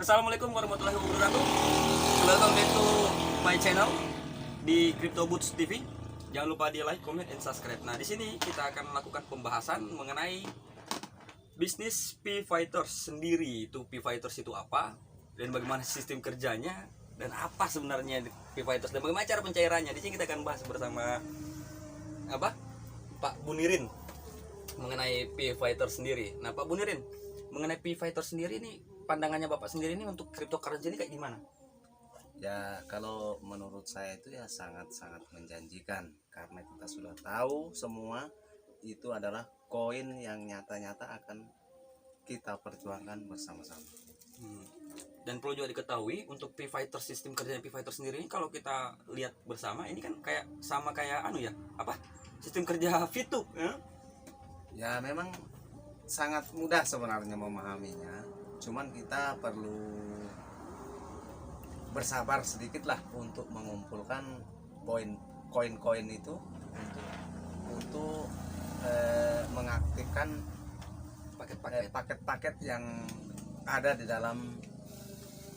Assalamualaikum warahmatullahi wabarakatuh. Welcome back to my channel di Crypto Boots TV. Jangan lupa di like, comment, and subscribe. Nah, di sini kita akan melakukan pembahasan mengenai bisnis P-Fighters sendiri. Itu P-Fighters itu apa dan bagaimana sistem kerjanya dan apa sebenarnya P-Fighters dan bagaimana cara pencairannya. Di sini kita akan bahas bersama Pak Bunirin mengenai P-Fighters sendiri. Nah, Pak Bunirin, mengenai P-Fighters sendiri ini, pandangannya Bapak sendiri ini untuk cryptocurrency ini kayak gimana? Ya, kalau menurut saya itu ya sangat-sangat menjanjikan, karena kita sudah tahu semua itu adalah koin yang nyata-nyata akan kita perjuangkan bersama-sama. Dan perlu juga diketahui untuk P-Fighters, sistem kerjanya P-Fighters sendiri ini kalau kita lihat bersama ini kan kayak sama kayak sistem kerja VTube ya? Ya, memang sangat mudah sebenarnya memahaminya. Cuman kita perlu bersabar sedikit lah untuk mengumpulkan koin-koin itu untuk mengaktifkan paket-paket yang ada di dalam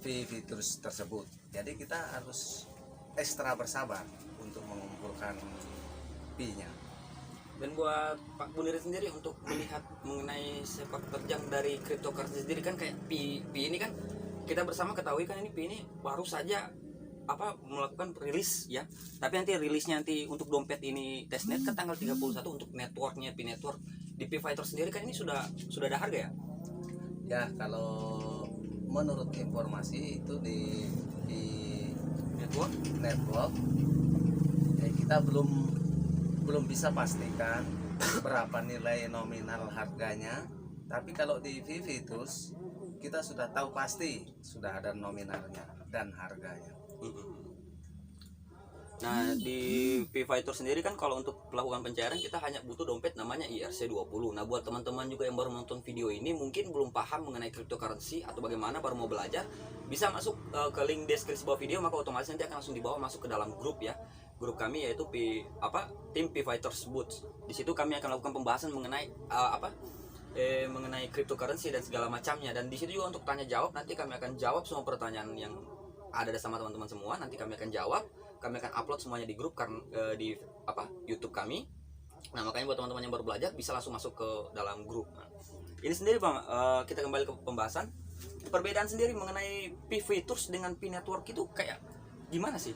P-Fighters tersebut. Jadi kita harus ekstra bersabar untuk mengumpulkan P-nya. Dan buat Pak Bunirin sendiri untuk melihat mengenai sepak terjang dari cryptocurrency sendiri kan kayak P ini kan kita bersama ketahui kan ini P ini baru saja melakukan rilis ya. Tapi nanti rilisnya nanti untuk dompet ini testnet ke tanggal 31 untuk networknya P network. Di P-Fighters sendiri kan ini sudah ada harga ya? Ya, kalau menurut informasi itu di network kita belum bisa pastikan berapa nilai nominal harganya, tapi kalau di P-Fighters kita sudah tahu pasti sudah ada nominalnya dan harganya. Nah, di P-Fighters sendiri kan kalau untuk melakukan pencairan kita hanya butuh dompet namanya IRC20. Nah, buat teman-teman juga yang baru nonton video ini mungkin belum paham mengenai cryptocurrency atau bagaimana baru mau belajar, bisa masuk ke link deskripsi bawah video, maka otomatis nanti akan langsung dibawa masuk ke dalam grup ya. Grup kami yaitu tim P-Fighters Boots. Di situ kami akan lakukan pembahasan mengenai mengenai cryptocurrency dan segala macamnya, dan di situ juga untuk tanya jawab nanti kami akan jawab semua pertanyaan yang ada sama teman-teman semua. Nanti kami akan jawab, kami akan upload semuanya di grup di YouTube kami. Nah, makanya buat teman-teman yang baru belajar bisa langsung masuk ke dalam grup. Nah, ini sendiri Bang, kita kembali ke pembahasan. Perbedaan sendiri mengenai P-Fighters dengan P-Network itu kayak gimana sih?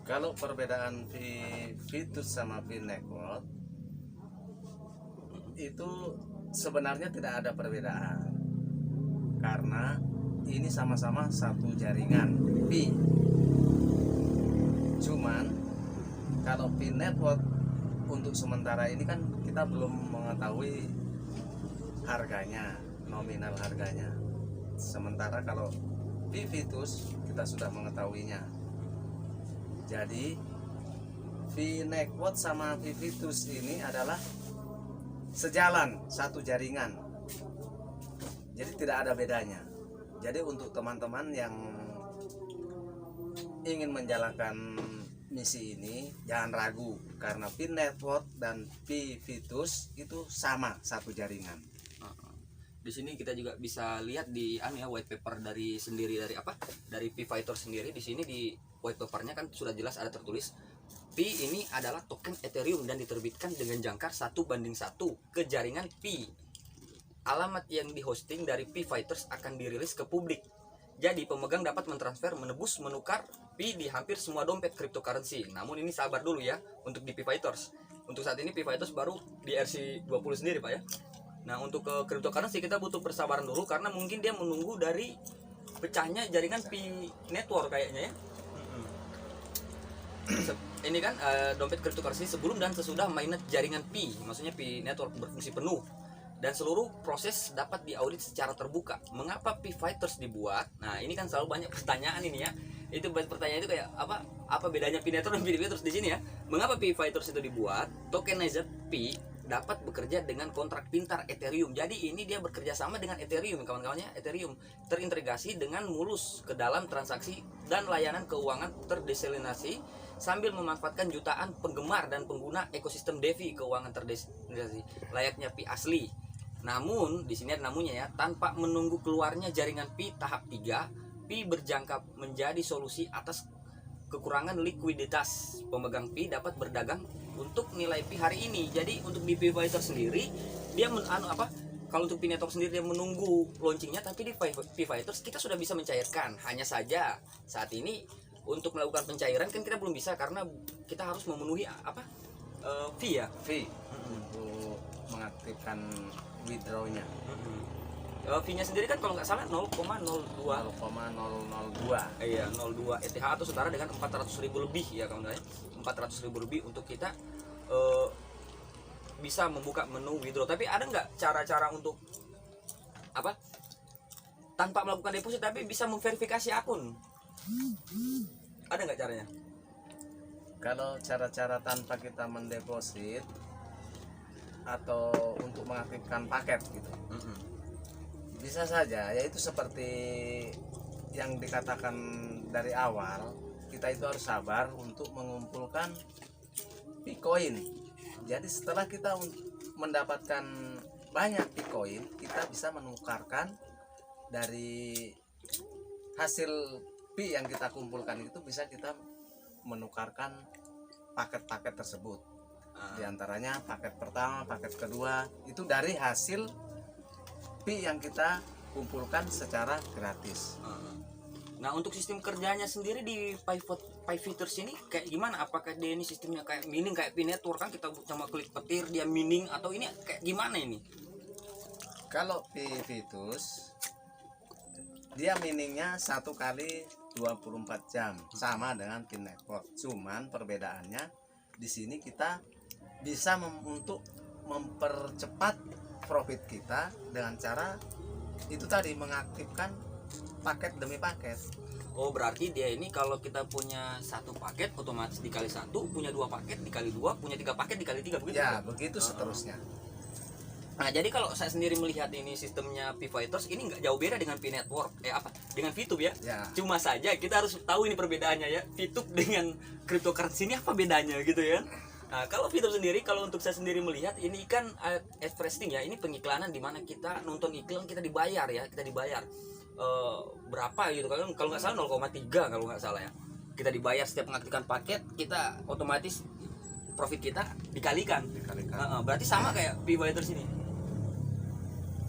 Kalau perbedaan P-Fighters sama P-Network itu sebenarnya tidak ada perbedaan, karena ini sama-sama satu jaringan P. Cuman kalau P-Network untuk sementara ini kan kita belum mengetahui harganya, nominal harganya. Sementara kalau P-Fighters kita sudah mengetahuinya. Jadi P-Network sama P-Fighters ini adalah sejalan, satu jaringan. Jadi tidak ada bedanya. Jadi untuk teman-teman yang ingin menjalankan misi ini jangan ragu, karena P-Network dan P-Fighters itu sama, satu jaringan. Di sini kita juga bisa lihat di white paper dari P-Fighters sendiri. Di sini di white papernya kan sudah jelas ada tertulis P ini adalah token Ethereum dan diterbitkan dengan jangkar 1:1 ke jaringan P. Alamat yang dihosting dari P-Fighters akan dirilis ke publik. Jadi pemegang dapat mentransfer, menebus, menukar P di hampir semua dompet cryptocurrency. Namun ini sabar dulu ya untuk di P-Fighters. Untuk saat ini P-Fighters baru di RC20 sendiri Pak ya. Nah, untuk ke cryptocurrency kita butuh persabaran dulu karena mungkin dia menunggu dari pecahnya jaringan P-Network kayaknya ya. Ini kan dompet cryptocurrency sebelum dan sesudah mainnet jaringan P, maksudnya P-Network berfungsi penuh. Dan seluruh proses dapat diaudit secara terbuka. Mengapa P-Fighters dibuat? Nah, ini kan selalu banyak pertanyaan ini ya. Itu pertanyaan itu kayak apa bedanya P-Network dan P-Fighters di sini ya? Mengapa P-Fighters itu dibuat? Tokenized P dapat bekerja dengan kontrak pintar Ethereum. Jadi ini dia bekerja sama dengan Ethereum, kawan-kawannya. Ethereum terintegrasi dengan mulus ke dalam transaksi dan layanan keuangan terdesalinasi sambil memanfaatkan jutaan penggemar dan pengguna ekosistem DeFi keuangan terdesalinasi layaknya P asli. Namun di sini ada namunnya ya, tanpa menunggu keluarnya jaringan Pi tahap 3, Pi berjangka menjadi solusi atas kekurangan likuiditas. Pemegang Pi dapat berdagang untuk nilai Pi hari ini. Jadi untuk di Pi Fighter sendiri dia kalau untuk Pi Network sendiri dia menunggu launchingnya, tapi di Pi Fighters kita sudah bisa mencairkan. Hanya saja saat ini untuk melakukan pencairan kan kita belum bisa karena kita harus memenuhi fee ya. fee untuk mengaktifkan withdrawnya. Fee-nya sendiri kan kalau nggak salah 0,02. 0,002. Iya, 02 ETH atau setara dengan 400.000 lebih ya kawan-kawan. 400.000 lebih untuk kita bisa membuka menu withdraw. Tapi ada nggak cara-cara untuk tanpa melakukan deposit tapi bisa memverifikasi akun? Ada nggak caranya? Kalau cara-cara tanpa kita mendeposit atau untuk mengaktifkan paket gitu, bisa saja, yaitu seperti yang dikatakan dari awal, kita itu harus sabar untuk mengumpulkan Bitcoin. Jadi setelah kita mendapatkan banyak Bitcoin, kita bisa menukarkan dari hasil Pi yang kita kumpulkan itu, bisa kita menukarkan paket-paket tersebut. Di antaranya paket pertama, paket kedua, itu dari hasil Pi yang kita kumpulkan secara gratis. Nah untuk sistem kerjanya sendiri di Pi Fighter ini kayak gimana? Apakah dia ini sistemnya kayak mining kayak Pi Network kan kita cuma klik petir dia mining, atau ini kayak gimana ini? Kalau Pi Vitus dia miningnya 1 kali 24 jam sama dengan Pi Network. Cuman perbedaannya di sini kita bisa untuk mempercepat profit kita dengan cara itu tadi, mengaktifkan paket demi paket. Oh berarti dia ini kalau kita punya 1 paket otomatis dikali 1, punya 2 paket dikali 2, punya 3 paket dikali 3 begitu? Ya begitu seterusnya. Nah jadi kalau saya sendiri melihat ini sistemnya Pi Fighters ini nggak jauh beda dengan Pi Network, dengan VTube ya. Cuma saja kita harus tahu ini perbedaannya ya, VTube dengan cryptocurrency ini apa bedanya gitu ya. Nah kalau VTube sendiri, kalau untuk saya sendiri melihat ini kan advertising ya, ini pengiklanan di mana kita nonton iklan kita dibayar ya, kita dibayar berapa gitu kan, kalau nggak salah 0,3 kalau nggak salah ya, kita dibayar setiap mengaktifkan paket, kita otomatis profit kita dikalikan. Berarti sama kayak Pi Fighters ini.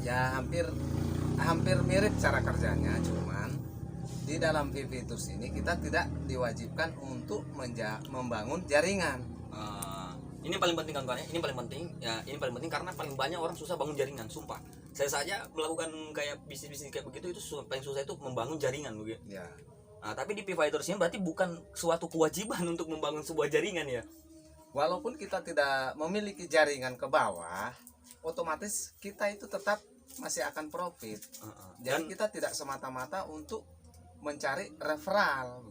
Ya hampir mirip cara kerjanya, cuman di dalam Vivitus ini kita tidak diwajibkan untuk membangun jaringan. Ini paling penting kan, ini paling penting ya, ini paling penting karena paling banyak orang susah bangun jaringan, sumpah. Saya saja melakukan kayak bisnis kayak begitu, itu paling susah itu membangun jaringan begitu. Ya. Nah, tapi di Pi Fighters ini berarti bukan suatu kewajiban untuk membangun sebuah jaringan ya. Walaupun kita tidak memiliki jaringan ke bawah, otomatis kita itu tetap masih akan profit. Jadi kita tidak semata-mata untuk mencari referral.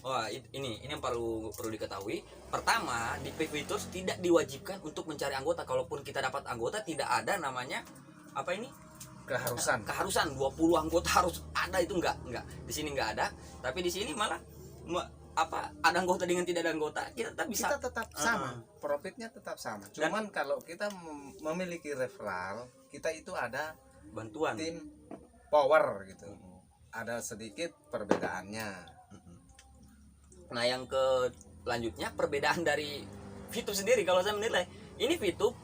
Wah, ini yang perlu diketahui. Pertama, di Pi Fighters tidak diwajibkan untuk mencari anggota. Kalaupun kita dapat anggota, tidak ada namanya keharusan 20 anggota harus ada, itu enggak. Di sini enggak ada, tapi di sini malah ada anggota dengan tidak ada anggota, kita tetap sama, profitnya tetap sama. Cuman kalau kita memiliki referral, kita itu ada bantuan tim power gitu. Ada sedikit perbedaannya. Nah yang lanjutnya perbedaan dari VTube sendiri, kalau saya menilai ini VTube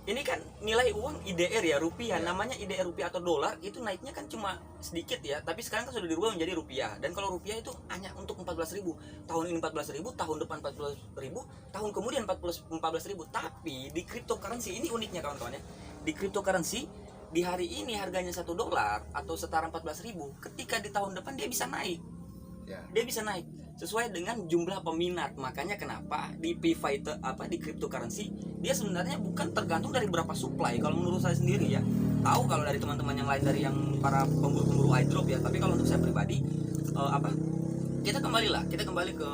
ini kan nilai uang IDR ya, rupiah, namanya IDR rupiah atau dolar, itu naiknya kan cuma sedikit ya, tapi sekarang kan sudah dirubah menjadi rupiah. Dan kalau rupiah itu hanya untuk 14.000, tahun ini 14.000, tahun depan 14.000, tahun kemudian 14.000. Tapi di cryptocurrency ini uniknya kawan-kawan ya, di cryptocurrency di hari ini harganya $1 atau setara 14.000, ketika di tahun depan dia bisa naik. Dia bisa naik sesuai dengan jumlah peminat. Makanya kenapa di Pi Fighter di cryptocurrency dia sebenarnya bukan tergantung dari berapa supply. Kalau menurut saya sendiri ya, tahu kalau dari teman-teman yang lain, dari yang para pemburu airdrop ya, tapi kalau untuk saya pribadi kita kembali ke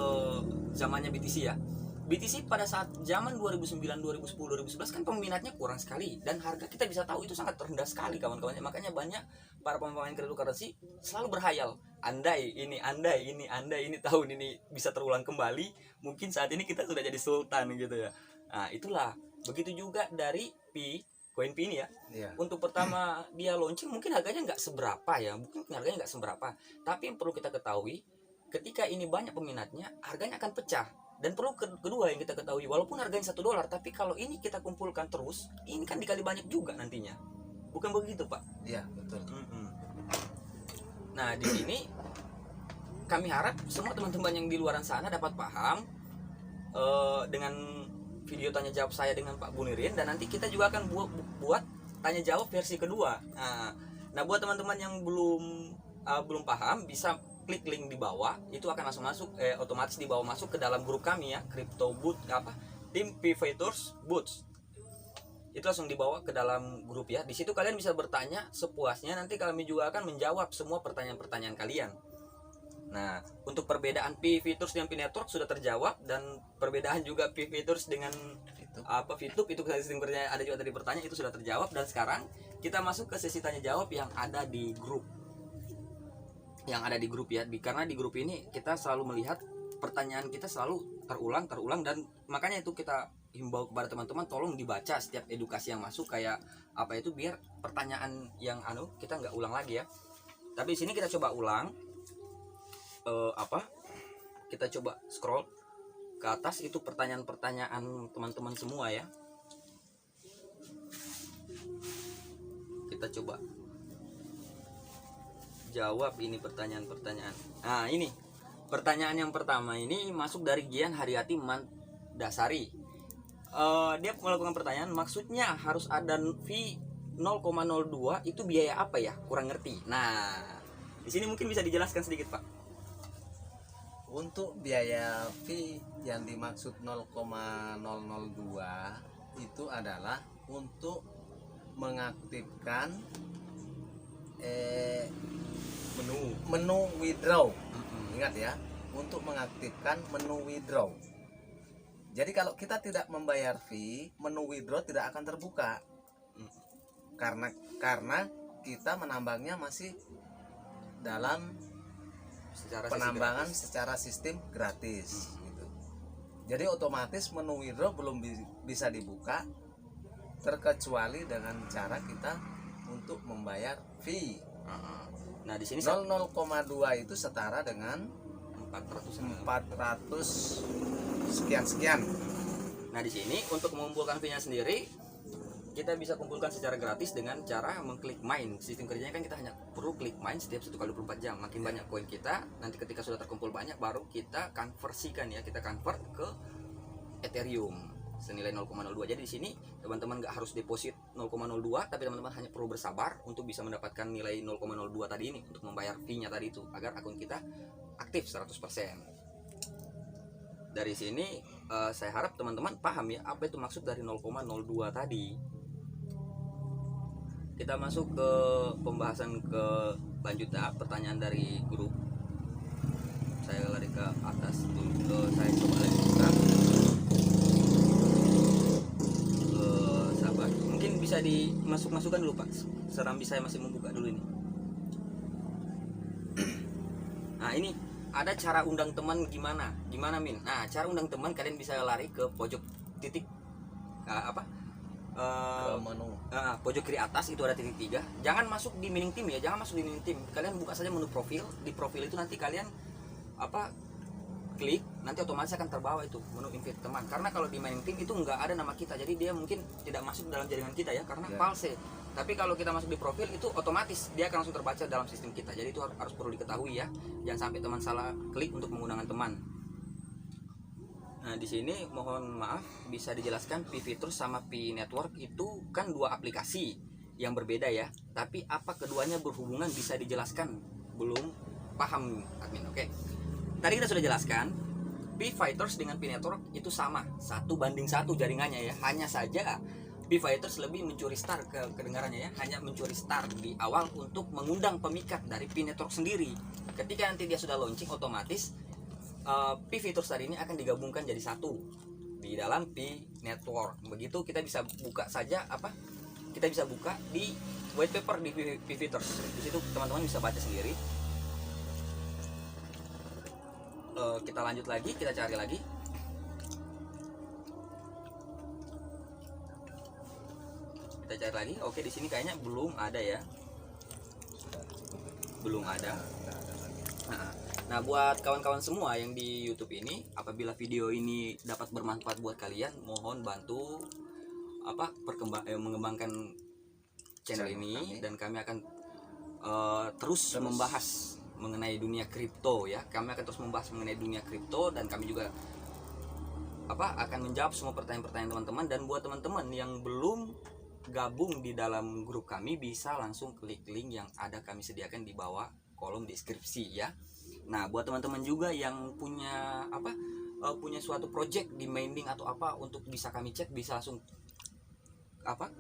zamannya BTC ya. BTC pada saat zaman 2009, 2010, 2011 kan peminatnya kurang sekali, dan harga kita bisa tahu itu sangat rendah sekali kawan-kawannya. Makanya banyak para pemain cryptocurrency selalu berhayal, andai ini tahun ini bisa terulang kembali, mungkin saat ini kita sudah jadi sultan gitu ya. Nah itulah, begitu juga dari Pi koin P ini ya. Iya. Untuk pertama dia launching mungkin harganya nggak seberapa ya, mungkin harganya nggak seberapa. Tapi yang perlu kita ketahui, ketika ini banyak peminatnya, harganya akan pecah. Dan perlu kedua yang kita ketahui, walaupun harganya $1, tapi kalau ini kita kumpulkan terus, ini kan dikali banyak juga nantinya. Bukan begitu, Pak? Iya, betul. Nah, di sini kami harap semua teman-teman yang di luaran sana dapat paham dengan video tanya jawab saya dengan Pak Bunirin, dan nanti kita juga akan buat tanya jawab versi kedua. Nah, buat teman-teman yang belum paham, bisa klik link di bawah, itu akan langsung masuk otomatis di bawah masuk ke dalam grup kami ya, Crypto Boot Tim Pivators Boots. Itu langsung dibawa ke dalam grup ya. Di situ kalian bisa bertanya sepuasnya, nanti kami juga akan menjawab semua pertanyaan-pertanyaan kalian. Nah, untuk perbedaan Pivators dengan P-Network sudah terjawab, dan perbedaan juga Pivators dengan VTube itu sistem kerja ada juga tadi pertanyaan, itu sudah terjawab. Dan sekarang kita masuk ke sesi tanya jawab yang ada di grup. Yang ada di grup ya, karena di grup ini kita selalu melihat pertanyaan kita selalu terulang, dan makanya itu kita himbau kepada teman-teman, tolong dibaca setiap edukasi yang masuk kayak apa itu, biar pertanyaan yang kita nggak ulang lagi ya. Tapi di sini kita coba ulang. Kita coba scroll ke atas, itu pertanyaan-pertanyaan teman-teman semua ya. Kita coba jawab ini pertanyaan-pertanyaan. Nah, ini pertanyaan yang pertama ini masuk dari Gian Haryati Mandasari. Dia melakukan pertanyaan, maksudnya harus ada fee 0,02 itu biaya apa ya? Kurang ngerti. Nah, di sini mungkin bisa dijelaskan sedikit, Pak. Untuk biaya fee yang dimaksud 0,002 itu adalah untuk mengaktifkan menu withdraw. Ingat ya, untuk mengaktifkan menu withdraw. Jadi kalau kita tidak membayar fee, menu withdraw tidak akan terbuka. Karena kita menambangnya masih dalam penambangan secara sistem gratis gitu. Jadi otomatis menu withdraw belum bisa dibuka terkecuali dengan cara kita untuk membayar fee. Nah, di sini 0,02 itu setara dengan 400 sekian. Nah, di sini untuk mengumpulkan fee-nya sendiri kita bisa kumpulkan secara gratis dengan cara mengklik main. Sistem kerjanya kan kita hanya perlu klik main setiap 1x24 jam. Makin banyak koin kita, nanti ketika sudah terkumpul banyak baru kita konversikan ya, kita convert ke Ethereum senilai 0,02. Jadi di sini teman-teman nggak harus deposit 0,02, tapi teman-teman hanya perlu bersabar untuk bisa mendapatkan nilai 0,02 tadi ini untuk membayar fee-nya tadi itu, agar akun kita aktif 100%. Dari sini saya harap teman-teman paham ya apa itu maksud dari 0,02 tadi. Kita masuk ke pembahasan ke lanjutnya, pertanyaan dari grup. Saya lari ke atas dulu, saya coba lagi buka. Sahabat, mungkin bisa dimasukkan dulu Pak. Serambi saya masih membuka dulu ini. Nah, ini ada cara undang teman gimana Min? Nah, cara undang teman kalian bisa lari ke pojok titik ke menu pojok kiri atas itu ada titik 3. Jangan masuk di mining team ya, jangan masuk di mining team. Kalian buka saja menu profil. Di profil itu nanti kalian klik, nanti otomatis akan terbawa itu menu invite teman. Karena kalau di mining team itu nggak ada nama kita, jadi dia mungkin tidak masuk dalam jaringan kita ya, karena false. Tapi kalau kita masuk di profil itu otomatis dia akan langsung terbaca dalam sistem kita. Jadi itu harus perlu diketahui ya, jangan sampai teman salah klik untuk menggunakan teman. Nah, di sini mohon maaf bisa dijelaskan, Pivators sama P-Network itu kan dua aplikasi yang berbeda ya. Tapi apa keduanya berhubungan bisa dijelaskan? Belum paham admin, oke. Tadi kita sudah jelaskan, Pivators dengan P-Network itu sama, 1:1 jaringannya ya. Hanya saja Pivators lebih mencuri start kedengarannya ya, hanya mencuri start di awal untuk mengundang pemikat dari P-Network sendiri. Ketika nanti dia sudah launching, otomatis Pivators tadi ini akan digabungkan jadi satu di dalam P-Network. Begitu kita bisa buka saja kita bisa buka di white paper di Pivators. Di situ teman-teman bisa baca sendiri. Kita lanjut lagi, kita cari lagi. Kita kita cari lagi. Oke, di sini kayaknya belum ada ya. Belum ada. Nah, buat kawan-kawan semua yang di YouTube ini, apabila video ini dapat bermanfaat buat kalian, mohon bantu mengembangkan channel ini, dan kami akan terus membahas mengenai dunia kripto ya. Kami akan terus membahas mengenai dunia kripto, dan kami juga akan menjawab semua pertanyaan-pertanyaan teman-teman. Dan buat teman-teman yang belum gabung di dalam grup kami, bisa langsung klik link yang ada kami sediakan di bawah kolom deskripsi ya. Nah, buat teman-teman juga yang punya punya suatu project di mining atau apa untuk bisa kami cek, bisa langsung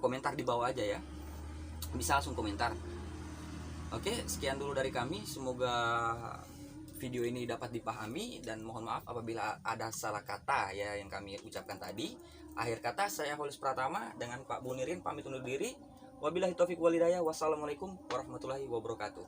komentar di bawah aja ya. Bisa langsung komentar. Oke, sekian dulu dari kami. Semoga video ini dapat dipahami, dan mohon maaf apabila ada salah kata ya yang kami ucapkan tadi. Akhir kata, saya Holis Pratama dengan Pak Bunirin pamit undur diri. Wabillahi taufiq walhidayah. Wassalamualaikum warahmatullahi wabarakatuh.